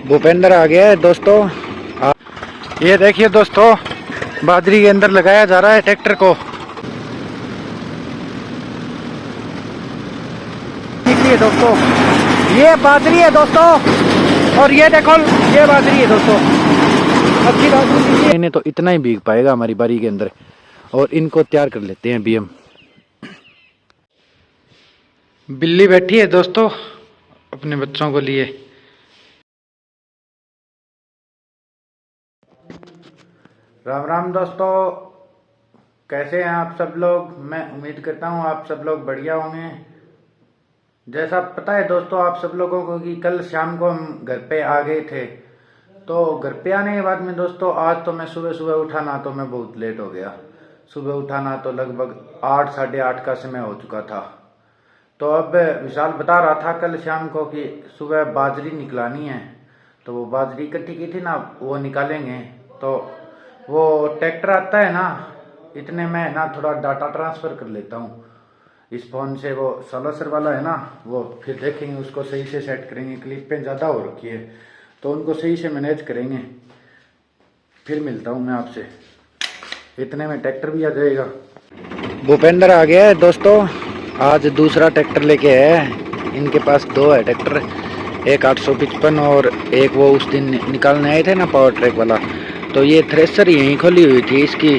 भूपेंद्र आ गया है दोस्तों। ये देखिए दोस्तों, बाजरी के अंदर लगाया जा रहा है ट्रैक्टर को। देखिए दोस्तों, ये बाजरी है दोस्तों, और ये देखो ये बाजरी है दोस्तों। अच्छी बाजरी इन्हें तो इतना ही भीग पाएगा हमारी बारी के अंदर, और इनको तैयार कर लेते हैं अभी हम। बिल्ली बैठी है दोस्तों अपने बच्चों को लिए। राम राम दोस्तों, कैसे हैं आप सब लोग। मैं उम्मीद करता हूं आप सब लोग बढ़िया होंगे। जैसा पता है दोस्तों आप सब लोगों को कि कल शाम को हम घर पे आ गए थे। तो घर पे आने के बाद में दोस्तों आज तो मैं सुबह सुबह उठा ना, तो मैं बहुत लेट हो गया। सुबह उठा ना तो लगभग 8 साढ़े 8 का समय हो चुका था। तो अब विशाल बता रहा था कल शाम को कि सुबह बाजरी निकलानी है, तो वो बाजरी इकट्ठी की थी ना, वो निकालेंगे। तो वो ट्रैक्टर आता है ना, इतने में ना थोड़ा डाटा ट्रांसफ़र कर लेता हूँ इस फ़ोन से। वो सलासर वाला है ना, वो फिर देखेंगे उसको सही से सेट करेंगे। क्लिपें ज़्यादा हो रखी है तो उनको सही से मैनेज करेंगे। फिर मिलता हूँ मैं आपसे, इतने में ट्रैक्टर भी आ जाएगा। भूपेंद्र आ गया है दोस्तों, आज दूसरा ट्रैक्टर लेके आया है। इनके पास 2 है ट्रैक्टर, एक 855 और एक वो उस दिन निकालने आए थे ना पावर ट्रैक वाला। तो ये थ्रेसर यहीं खोली हुई थी इसकी,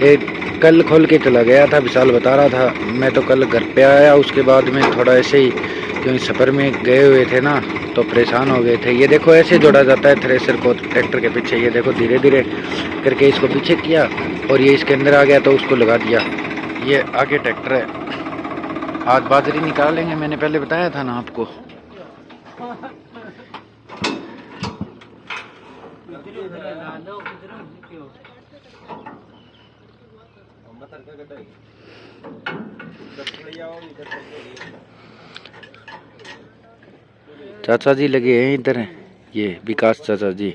एक कल खोल के चला गया था। विशाल बता रहा था, मैं तो कल घर पे आया, उसके बाद में थोड़ा ऐसे ही क्योंकि सफ़र में गए हुए थे ना तो परेशान हो गए थे। ये देखो ऐसे जोड़ा जाता है थ्रेसर को ट्रैक्टर के पीछे। ये देखो धीरे धीरे करके इसको पीछे किया और ये इसके अंदर आ गया तो उसको लगा दिया। ये आगे ट्रैक्टर है। आज बाजरी निकालेंगे, मैंने पहले बताया था ना आपको। चाचा जी लगे हैं इधर, ये विकास चाचा जी।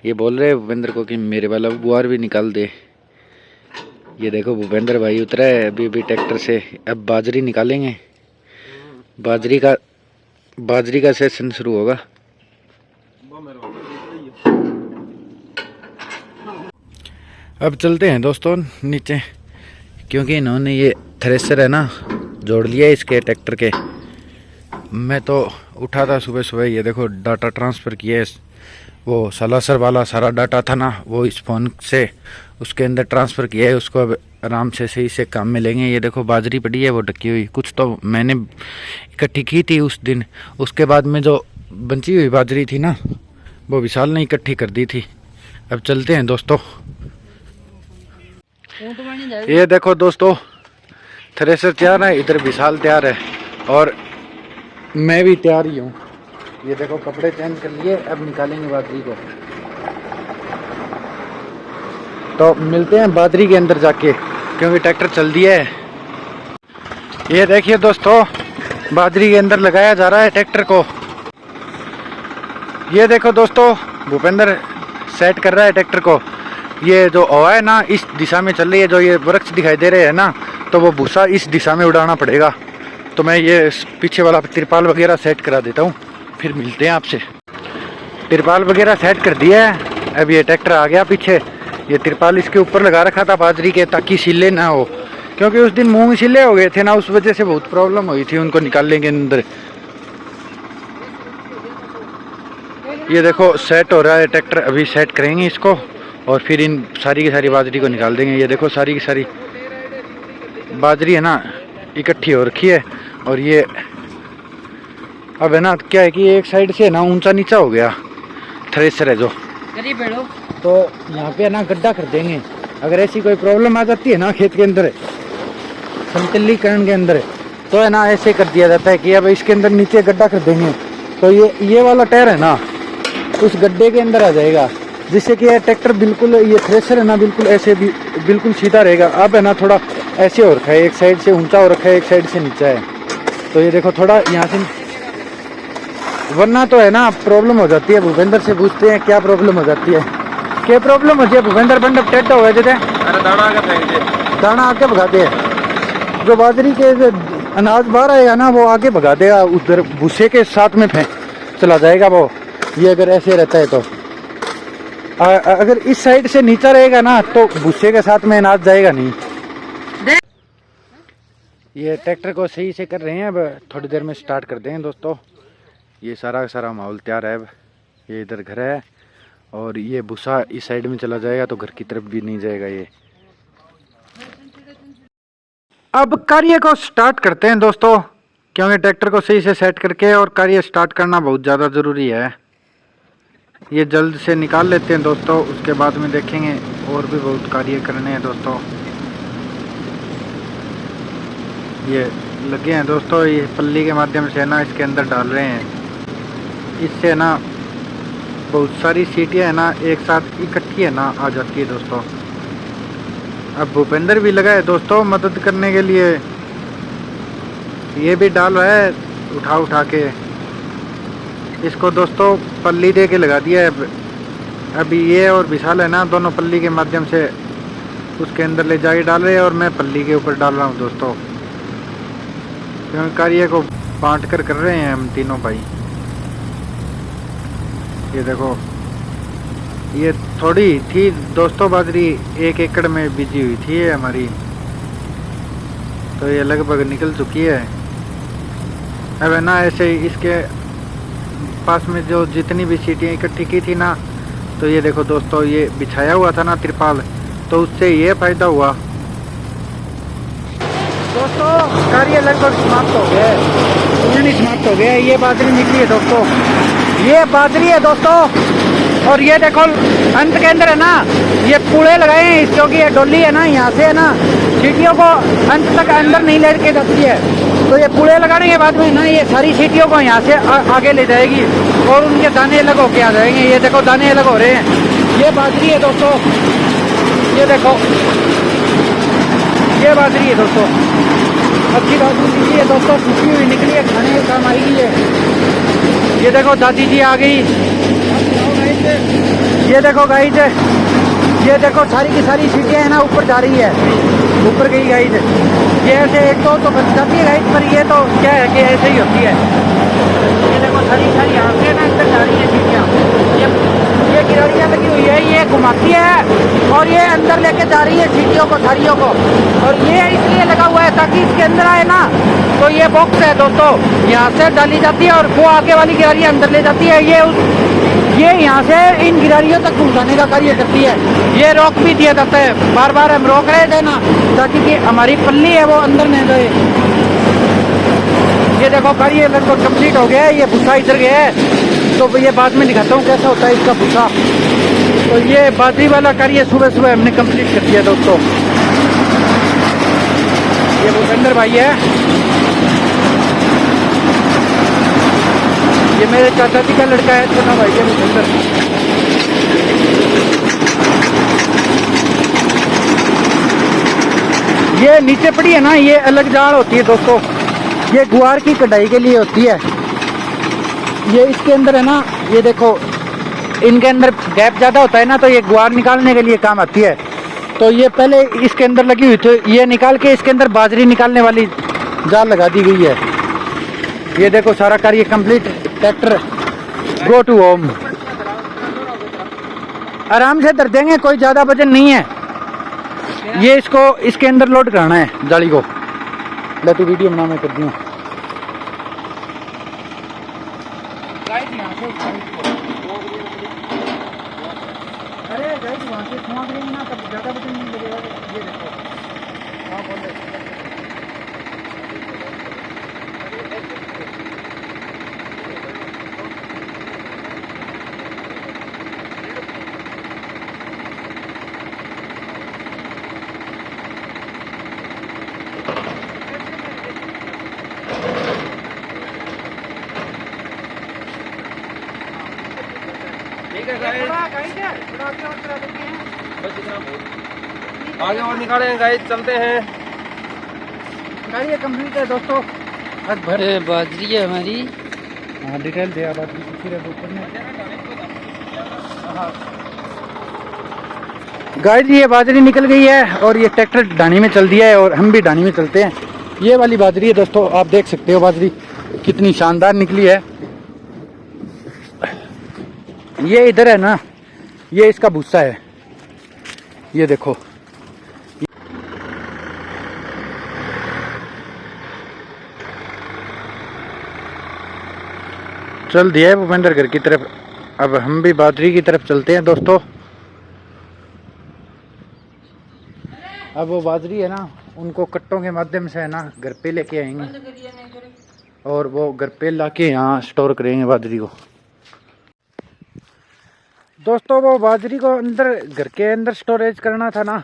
ये बोल रहे हैं भूपेंद्र को कि मेरे वाला बुआर भी निकाल दे। ये देखो भूपेंद्र भाई उतरा है अभी ट्रैक्टर से। अब बाजरी निकालेंगे, बाजरी का सेशन शुरू होगा। अब चलते हैं दोस्तों नीचे, क्योंकि इन्होंने ये थ्रेसर है ना जोड़ लिया इसके ट्रैक्टर के। मैं तो उठा था सुबह सुबह, ये देखो डाटा ट्रांसफ़र किया है। वो सलासर वाला सारा डाटा था ना, वो इस फ़ोन से उसके अंदर ट्रांसफ़र किया है। उसको अब आराम से सही से काम में लेंगे। ये देखो बाजरी पड़ी है वो ढकी हुई, कुछ तो मैंने इकट्ठी की थी उस दिन। उसके बाद में जो बची हुई बाजरी थी ना, वो विशाल ने इकट्ठी कर दी थी। अब चलते हैं दोस्तों। ये देखो दोस्तों, थ्रेसर तैयार है, इधर विशाल तैयार है और मैं भी तैयार ही हूँ। ये देखो कपड़े चेंज कर लिए, अब निकालेंगे बाजरी को। तो मिलते हैं बाजरी के अंदर जाके, क्योंकि ट्रैक्टर चल दिया है। ये देखिए दोस्तों, बाजरी के अंदर लगाया जा रहा है ट्रैक्टर को। ये देखो दोस्तों, भूपेंद्र सेट कर रहा है ट्रैक्टर को। ये जो हवा है ना इस दिशा में चल रही है, जो ये वृक्ष दिखाई दे रहे हैं ना, तो वो भूसा इस दिशा में उड़ाना पड़ेगा। तो मैं ये पीछे वाला तिरपाल वगैरह सेट करा देता हूँ, फिर मिलते हैं आपसे। तिरपाल वगैरह सेट कर दिया है। अब ये ट्रैक्टर आ गया पीछे। ये तिरपाल इसके ऊपर लगा रखा था बाजरी के, ताकि सिले ना हो, क्योंकि उस दिन मूंग सिले हो गए थे ना, उस वजह से बहुत प्रॉब्लम हुई थी उनको निकालने के अंदर। ये देखो सेट हो रहा है ट्रैक्टर, अभी सेट करेंगे इसको और फिर इन सारी की सारी बाजरी को निकाल देंगे। ये देखो सारी की सारी बाजरी है ना इकट्ठी हो रखी है। और ये अब है ना क्या है कि एक साइड से ना ऊंचा नीचा हो गया थ्रेसर है जो, तो यहाँ पे है ना गड्ढा कर देंगे। अगर ऐसी कोई प्रॉब्लम आ जाती है ना खेत के अंदर समतलीकरण के अंदर, तो है ना ऐसे कर दिया जाता है कि अब इसके अंदर नीचे गड्ढा कर देंगे। तो ये वाला टायर है ना उस गड्ढे के अंदर आ जाएगा, जिससे कि ये ट्रैक्टर बिल्कुल, ये थ्रेसर है ना बिल्कुल ऐसे भी बिल्कुल सीधा रहेगा। अब है ना थोड़ा ऐसे हो रखा है, एक साइड से ऊंचा हो रखा है, एक साइड से नीचा है। तो ये देखो थोड़ा यहाँ से, वरना तो है ना प्रॉब्लम हो जाती है। भूपेंद्र से पूछते हैं क्या प्रॉब्लम हो जाती है। क्या प्रॉब्लम होती है भूपेंद्र? बंडप टेढ़ा हो गए थे, दाना आके भगाते हैं। जो बाजरी के अनाज बाहर आएगा ना वो आगे भगा देगा, उधर भूसे के साथ में चला जाएगा वो। ये अगर ऐसे रहता है तो अगर इस साइड से नीचा रहेगा ना तो भूसे के साथ में अनाज जाएगा नहीं। ये ट्रैक्टर को सही से कर रहे हैं, अब थोड़ी देर में स्टार्ट कर देंगे दोस्तों। ये सारा सारा माहौल तैयार है। अब ये इधर घर है और ये भूसा इस साइड में चला जाएगा तो घर की तरफ भी नहीं जाएगा ये। अब कार्य को स्टार्ट करते हैं दोस्तों, क्योंकि ट्रैक्टर को सही से सेट करके और कार्य स्टार्ट करना बहुत ज़्यादा ज़रूरी है। ये जल्द से निकाल लेते हैं दोस्तों, उसके बाद में देखेंगे और भी बहुत कार्य करने हैं दोस्तों। ये लगे हैं दोस्तों, ये पल्ली के माध्यम से ना इसके अंदर डाल रहे हैं। इससे ना बहुत सारी सीटियाँ है ना एक साथ इकट्ठी है ना आ जाती है दोस्तों। अब भूपेंद्र भी लगा है दोस्तों मदद करने के लिए, ये भी डाल रहा है उठा उठा के। इसको दोस्तों पल्ली दे के लगा दिया है। अभी ये और विशाल है ना दोनों पल्ली के माध्यम से उसके अंदर ले जाके डाल रहे हैं और मैं पल्ली के ऊपर डाल रहा हूँ दोस्तों, क्योंकि कार्य को बांट कर रहे हैं हम तीनों भाई। ये देखो ये थोड़ी थी दोस्तों बाजरी 1 एकड़ में बीजी हुई थी ये हमारी, तो ये लगभग निकल चुकी है। अब है ना ऐसे इसके पास में जो जितनी भी सीटें इकट्ठी की थी ना, तो ये देखो दोस्तों ये बिछाया हुआ था ना त्रिपाल, तो उससे ये फायदा हुआ दोस्तों। कार्य लगभग समाप्त हो गया है, नहीं समाप्त हो गया है। ये बाजरी निकली है दोस्तों, ये बाजरी है दोस्तों। और ये देखो अंत के अंदर है ना ये पुड़े लगाए हैं, क्योंकि ये डोली है ना यहाँ से है ना सीटियों को अंत तक अंदर नहीं लेके जाती है, तो ये पुड़े लगाने के बाद में ना ये सारी सीटियों को यहाँ से आगे ले जाएगी और उनके दाने अलग होके आ जाएंगे। ये देखो दाने अलग हो रहे हैं। ये बाजरी है दोस्तों, ये देखो ये बाजरी है दोस्तों, अच्छी बाजरी निकली है दोस्तों, सूखी हुई निकली है, खाने के काम आएगी ये देखो दादी जी आ गई। ये देखो गाइस, ये देखो सारी की सारी सीटियाँ है ना ऊपर जा रही है, ऊपर गई गाइस। ये ऐसे एक तो बच जाती है गाइस, पर ये तो क्या है कि ऐसे ही होती है। ये देखो सारी सारी यहाँ से ना अंदर जा रही है सीटियाँ, ये गिरारियाँ लगी हुई है, ये घुमाती है और ये अंदर लेके जा रही है सीटियों को सारियों को। और ये इसलिए लगा हुआ है ताकि इसके अंदर आए ना, तो ये बॉक्स है दोस्तों, यहाँ से डाली जाती है और वो आगे वाली गिरारी अंदर ले जाती है। ये यहाँ से इन गिरारियों तक पहुँचाने का कार्य करती है। ये रोक भी दिया जाता है, बार बार हम रोक रहे थे ना ताकि कि हमारी पल्ली है वो अंदर नहीं जाए। ये देखो कार्य लगभग कंप्लीट हो गया है। ये भूसा इधर गया है, तो ये बाद में दिखाता हूँ कैसा होता है इसका भूसा। तो ये बाजरी वाला कार्य सुबह सुबह हमने कंप्लीट कर दिया दोस्तों। ये भूपेंद्र भाई है, ये मेरे चाचा जी का लड़का है, छोटा भाई है भूपेंद्र। ये नीचे पड़ी है ना, ये अलग जाड़ होती है दोस्तों, ये गुआर की कटाई के लिए होती है। ये इसके अंदर है ना, ये देखो इनके अंदर गैप ज़्यादा होता है ना, तो ये गुआर निकालने के लिए काम आती है। तो ये पहले इसके अंदर लगी हुई थी, ये निकाल के इसके अंदर बाजरी निकालने वाली जाल लगा दी गई है। ये देखो सारा कार्य complete. Tractor go to home, आराम से धर देंगे, कोई ज़्यादा वजन नहीं है। ये इसको इसके अंदर लोड करना है जाली को। ले तू वीडियो बना, मैं कर दूँ। अरे गाइस वहाँ से धुआं करेंगे ना तब ज़्यादा वजन नहीं लगेगा। ये देखो हाँ बोल रहे आगे और निकालेंगे गाइस, चलते हैं। गाड़ी कंप्लीट है दोस्तों। भर बाजरी है हमारी। हाँ डिटेल दे बाजरी किसी ऊपर में। गाइस ये बाजरी निकल गई है और ये ट्रैक्टर डानी में चल दिया है और हम भी डानी में चलते हैं। ये वाली बाजरी है दोस्तों, आप देख सकते हो बाजरी कितनी शानदार निकली है। ये इधर है ना, ये इसका भूसा है, ये देखो। चल दिया है भूपेंद्र घर की तरफ, अब हम भी बाजरी की तरफ चलते हैं दोस्तों। अब वो बाजरी है ना, उनको कट्टों के माध्यम से है ना घर पे लेके आएंगे और वो घर पे लाके यहाँ स्टोर करेंगे बाजरी को। दोस्तों वो बाजरी को अंदर घर के अंदर स्टोरेज करना था ना,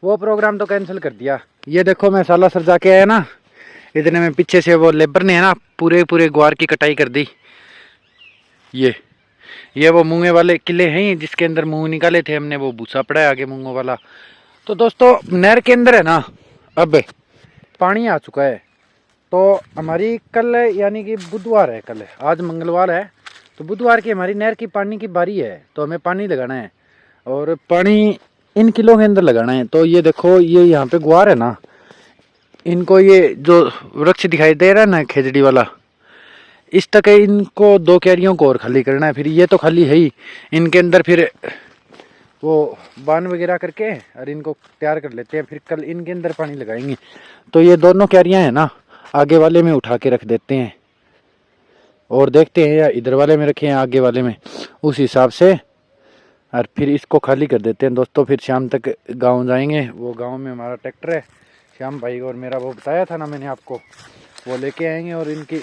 वो प्रोग्राम तो कैंसिल कर दिया। ये देखो मैं सालासर जाके आया ना, इतने में पीछे से वो लेबर ने है ना पूरे ग्वार की कटाई कर दी। ये वो मूंगे वाले किले हैं जिसके अंदर मूंग निकाले थे हमने, वो भूसा पड़ा है आगे मूंगों वाला। तो दोस्तों नहर के अंदर है ना अब पानी आ चुका है। तो हमारी कल यानी कि बुधवार है, कल आज मंगलवार है, तो बुधवार की हमारी नहर की पानी की बारी है। तो हमें पानी लगाना है और पानी इन किलों के अंदर लगाना है। तो ये देखो ये यहाँ पे ग्वार है ना, इनको ये जो वृक्ष दिखाई दे रहा है ना खेजड़ी वाला, इस तक इनको 2 क्यारियों को और खाली करना है। फिर ये तो खाली है ही, इनके अंदर फिर वो बांध वगैरह करके और इनको तैयार कर लेते हैं, फिर कल इनके अंदर पानी लगाएंगे। तो ये दोनों क्यारियां हैं ना आगे वाले में उठा के रख देते हैं और देखते हैं या इधर वाले में रखे हैं आगे वाले में, उस हिसाब से, और फिर इसको खाली कर देते हैं दोस्तों। फिर शाम तक गाँव जाएंगे, वो गाँव में हमारा ट्रैक्टर है श्याम भाई और मेरा, वो बताया था ना मैंने आपको, वो लेके आएंगे और इनकी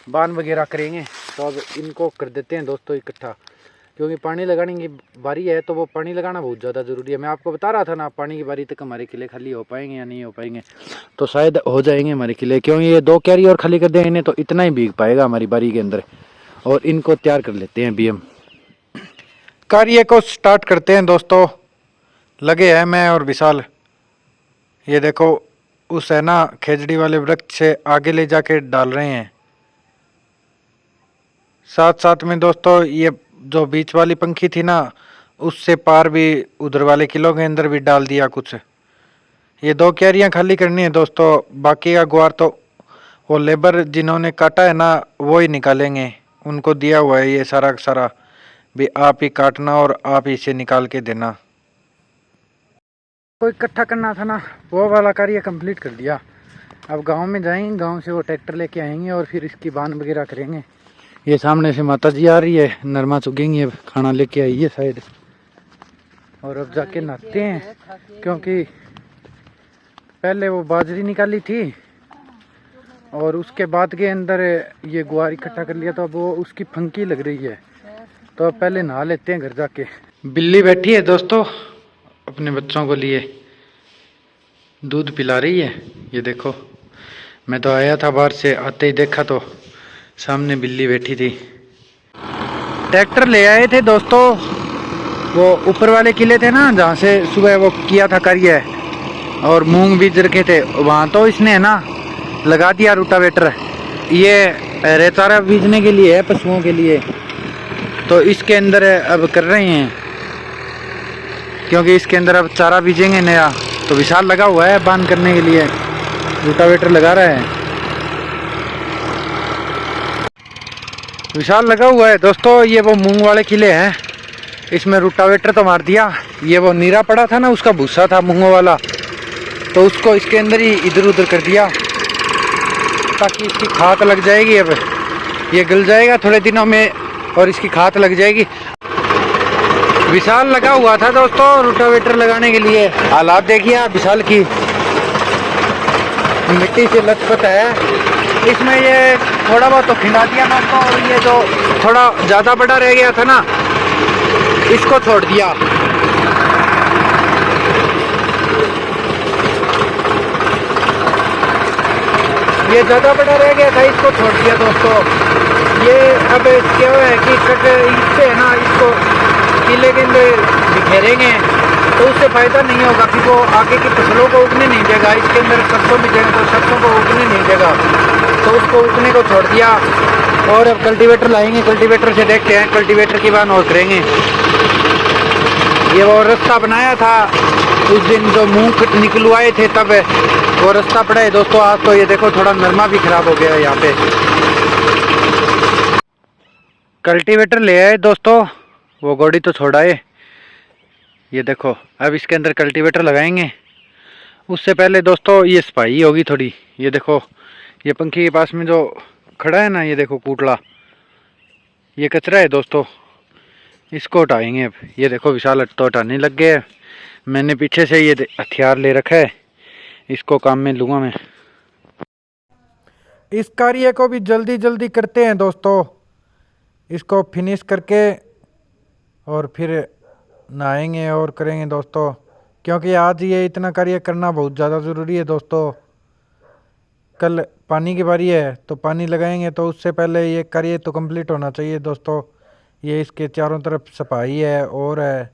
बांध वगैरह करेंगे। तो अब इनको कर देते हैं दोस्तों इकट्ठा, क्योंकि पानी लगाने की बारी है तो वो पानी लगाना बहुत ज़्यादा ज़रूरी है। मैं आपको बता रहा था ना पानी की बारी तक हमारे किले खाली हो पाएंगे या नहीं हो पाएंगे, तो शायद हो जाएंगे हमारे किले, क्योंकि ये 2 क्यारी और खाली कर देंगे इन्हें तो इतना ही भीग पाएगा हमारी बारी के अंदर। और इनको तैयार कर लेते हैं अभी हम, कार्य को स्टार्ट करते हैं दोस्तों। लगे हैं मैं और विशाल, ये देखो उस है ना खेजड़ी वाले वृक्ष से आगे ले जाके डाल रहे हैं। साथ साथ में दोस्तों ये जो बीच वाली पंखी थी ना, उससे पार भी उधर वाले किलों के अंदर भी डाल दिया कुछ। ये 2 क्यारियां खाली करनी है दोस्तों, बाकी का ग्वार तो वो लेबर जिन्होंने काटा है ना वो ही निकालेंगे, उनको दिया हुआ है ये सारा सारा भी, आप ही काटना और आप ही इसे निकाल के देना। कोई इकट्ठा करना था ना, वो वाला कार्य कंप्लीट कर दिया। अब गांव में जाएंगे, गांव से वो ट्रैक्टर लेके आएंगे और फिर इसकी बांध वगैरह करेंगे। ये सामने से माता जी आ रही है, नरमा चुगेंगी, अब खाना लेके आई है शायद, और अब जाके नहाते हैं, क्योंकि पहले वो बाजरी निकाली थी और उसके बाद के अंदर ये ग्वार इकट्ठा कर लिया, तो अब वो उसकी फंकी लग रही है, तो अब पहले नहा लेते हैं घर जाके। बिल्ली बैठी है दोस्तों अपने बच्चों को लिए दूध पिला रही है। ये देखो मैं तो आया था बाहर से, आते ही देखा तो सामने बिल्ली बैठी थी। ट्रैक्टर ले आए थे दोस्तों, वो ऊपर वाले किले थे ना जहाँ से सुबह वो किया था कार्य और मूंग बीज रखे थे, वहाँ तो इसने है ना लगा दिया रोटावेटर। ये रेचारा बीजने के लिए है पशुओं के लिए, तो इसके अंदर अब कर रहे हैं, क्योंकि इसके अंदर अब चारा बीजेंगे नया। तो विशाल लगा हुआ है बांध करने के लिए, रोटावेटर लगा रहा है विशाल, लगा हुआ है दोस्तों। ये वो मूंग वाले किले हैं, इसमें रोटावेटर तो मार दिया। ये वो नीरा पड़ा था ना, उसका भूसा था मूंगों वाला, तो उसको इसके अंदर ही इधर उधर कर दिया ताकि इसकी खाद लग जाएगी। अब ये गल जाएगा थोड़े दिनों में और इसकी खाद लग जाएगी। विशाल लगा हुआ था दोस्तों रोटावेटर लगाने के लिए। हालात देखिए आप विशाल की, मिट्टी से लथपथ है। इसमें ये थोड़ा बहुत तो खिंडा दिया दोस्तों, और ये जो थोड़ा ज़्यादा बड़ा रह गया था ना इसको छोड़ दिया। ये ज़्यादा बड़ा रह गया था, इसको छोड़ दिया दोस्तों। ये अब क्या है कि इससे है ना इसको किले के अंदर बिखेरेंगे तो उससे फ़ायदा नहीं होगा, फिर वो आगे की फसलों को उगने नहीं देगा। इसके अंदर सरसों बिजेंगे तो सरसों को उगने नहीं देगा, तो उसको उगने को छोड़ दिया। और अब कल्टीवेटर लाएंगे, कल्टीवेटर से देखते हैं, कल्टीवेटर की बात और करेंगे। ये वो रास्ता बनाया था उस दिन जो मूंग निकलवाए थे, तब वो रास्ता पड़ा है दोस्तों। आज तो ये देखो थोड़ा नरमा भी खराब हो गया है यहाँ पे। कल्टीवेटर ले आए दोस्तों, वो गोड़ी तो छोड़ाए। ये देखो अब इसके अंदर कल्टीवेटर लगाएंगे। उससे पहले दोस्तों ये सफाई होगी थोड़ी। ये देखो ये पंखे के पास में जो खड़ा है ना, ये देखो कूटला, ये कचरा है दोस्तों, इसको हटाएंगे अब। ये देखो विशाल तो हटाने लग गए। मैंने पीछे से ये हथियार ले रखा है, इसको काम में लूँगा मैं। इस कार्य को भी जल्दी जल्दी करते हैं दोस्तों, इसको फिनिश करके और फिर नहाएंगे और करेंगे दोस्तों, क्योंकि आज ये इतना कार्य करना बहुत ज़्यादा ज़रूरी है दोस्तों। कल पानी की बारी है तो पानी लगाएंगे, तो उससे पहले ये कार्य तो कंप्लीट होना चाहिए दोस्तों। ये इसके चारों तरफ सफाई है और है,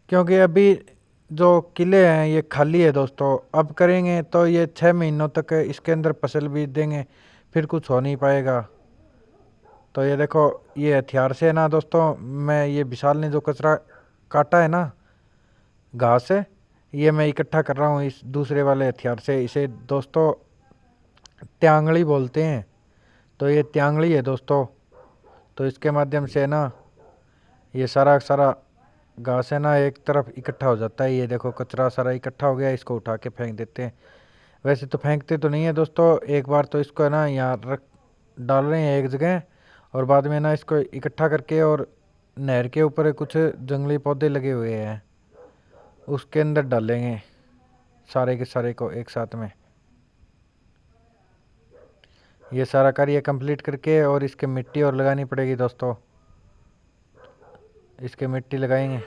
क्योंकि अभी जो किले हैं ये खाली है दोस्तों। अब करेंगे तो ये 6 महीनों तक इसके अंदर फसल बीज देंगे, फिर कुछ हो नहीं पाएगा। तो ये देखो ये हथियार से है ना दोस्तों, मैं ये विशाल ने जो कचरा काटा है ना घास से, ये मैं इकट्ठा कर रहा हूँ इस दूसरे वाले हथियार से। इसे दोस्तों त्यांगड़ी बोलते हैं। तो ये त्यांगड़ी है दोस्तों। तो इसके माध्यम से ना ये सारा घास है ना एक तरफ इकट्ठा हो जाता है। ये देखो कचरा सारा इकट्ठा हो गया, इसको उठा के फेंक देते हैं। वैसे तो फेंकते तो नहीं है दोस्तों, एक बार तो इसको है ना यहाँ रख डाल रहे हैं एक जगह, और बाद में ना इसको इकट्ठा करके और नहर के ऊपर कुछ जंगली पौधे लगे हुए हैं उसके अंदर डालेंगे सारे के सारे को एक साथ में। ये सारा कार्य कंप्लीट करके और इसके मिट्टी और लगानी पड़ेगी दोस्तों, इसके मिट्टी लगाएंगे।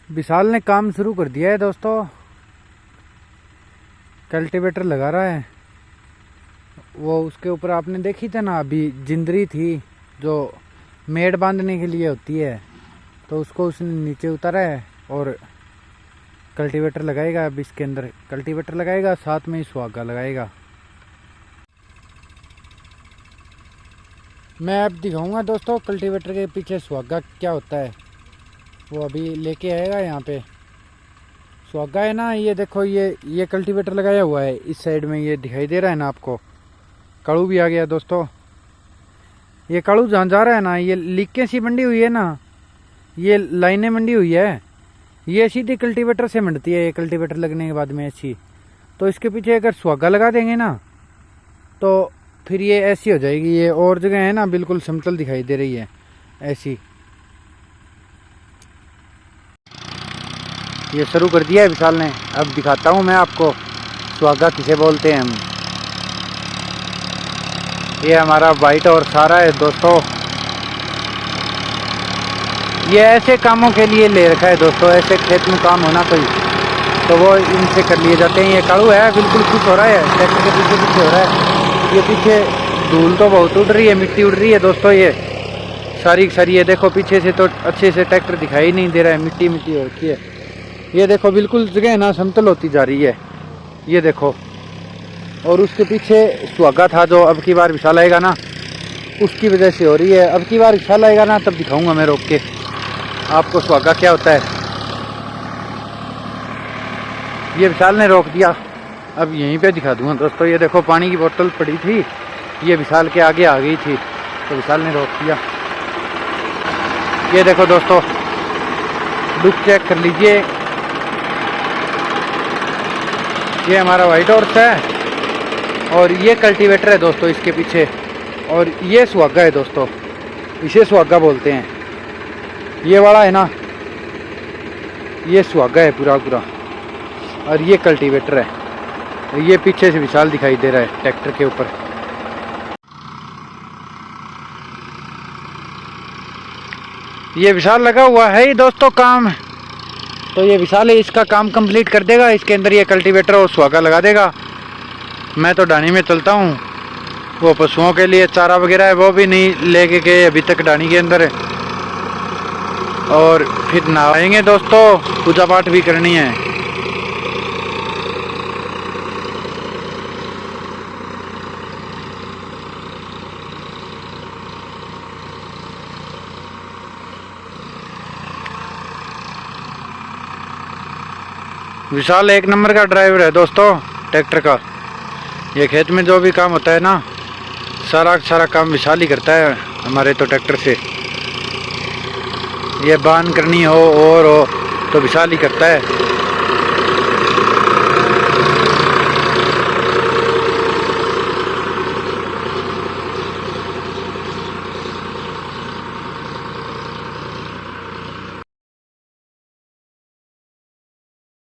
विशाल ने काम शुरू कर दिया है दोस्तों, कल्टीवेटर लगा रहा है। वो उसके ऊपर आपने देखी थी ना अभी जिंदरी थी जो मेड़ बांधने के लिए होती है, तो उसको उसने नीचे उतारा है और कल्टीवेटर लगाएगा। अब इसके अंदर कल्टीवेटर लगाएगा, साथ में ही सुहागा लगाएगा। मैं अब दिखाऊंगा दोस्तों कल्टीवेटर के पीछे सुहागा क्या होता है, वो अभी लेके आएगा यहाँ पे। सुहागा है ना, ये देखो ये कल्टीवेटर लगाया हुआ है इस साइड में, ये दिखाई दे रहा है ना आपको। काड़ू भी आ गया दोस्तों। ये काड़ू जहाँ जा रहा है ना, ये लीकें सी मंडी हुई है ना, ये लाइनें मंडी हुई है, ये सीधी कल्टीवेटर से मंडती है। ये कल्टीवेटर लगने के बाद में ऐसी, तो इसके पीछे अगर सुहागा लगा देंगे ना तो फिर ये ऐसी हो जाएगी। ये और जगह है ना बिल्कुल समतल दिखाई दे रही है ऐसी। ये शुरू कर दिया है विशाल ने। अब दिखाता हूँ मैं आपको सुहागा किसे बोलते हैं हम। ये हमारा वाइट और सारा है दोस्तों। ये ऐसे कामों के लिए ले रखा है दोस्तों, ऐसे खेत में काम होना कोई तो वो इनसे कर लिए जाते हैं। ये काड़ू है बिल्कुल खुश हो रहा है, ट्रैक्टर के पीछे पीछे हो रहा है। ये पीछे धूल तो बहुत उड़ रही है, मिट्टी उड़ रही है दोस्तों। ये सारी सारी ये देखो पीछे से तो अच्छे से ट्रैक्टर दिखाई नहीं दे रहा है, मिट्टी मिट्टी हो रखी है। ये देखो बिल्कुल जगह ना समतल होती जा रही है, ये देखो। और उसके पीछे सुहागा था जो अब की बार विशाल आएगा ना उसकी वजह से हो रही है। अब की बार विशाल आएगा ना तब दिखाऊंगा मैं रोक के आपको सुहागा क्या होता है। ये विशाल ने रोक दिया, अब यहीं पे दिखा दूंगा दोस्तों। ये देखो पानी की बोतल पड़ी थी, ये विशाल के आगे आ गई थी तो विशाल ने रोक दिया। ये देखो दोस्तों, लुक चेक कर लीजिए। ये हमारा वाइट हॉर्स है और ये कल्टीवेटर है दोस्तों इसके पीछे, और ये सुहागा है दोस्तों, इसे सुहागा बोलते हैं। ये वाला है ना, ये सुहागा है पूरा पूरा, और ये कल्टीवेटर है। और ये पीछे से विशाल दिखाई दे रहा है ट्रैक्टर के ऊपर। ये विशाल लगा हुआ है ही दोस्तों काम। तो ये विशाल है, इसका काम कंप्लीट कर देगा। इसके अंदर ये कल्टीवेटर और सुहागा लगा देगा। मैं तो डानी में चलता हूँ, वो पशुओं के लिए चारा वगैरह है वो भी नहीं लेके गए अभी तक डानी के अंदर। और फिर नहाएंगे दोस्तों, पूजा पाठ भी करनी है। विशाल एक नंबर का ड्राइवर है दोस्तों ट्रैक्टर का। ये खेत में जो भी काम होता है ना, सारा काम विशाल ही करता है हमारे तो ट्रैक्टर से। ये बांध करनी हो और हो तो विशाल ही करता है।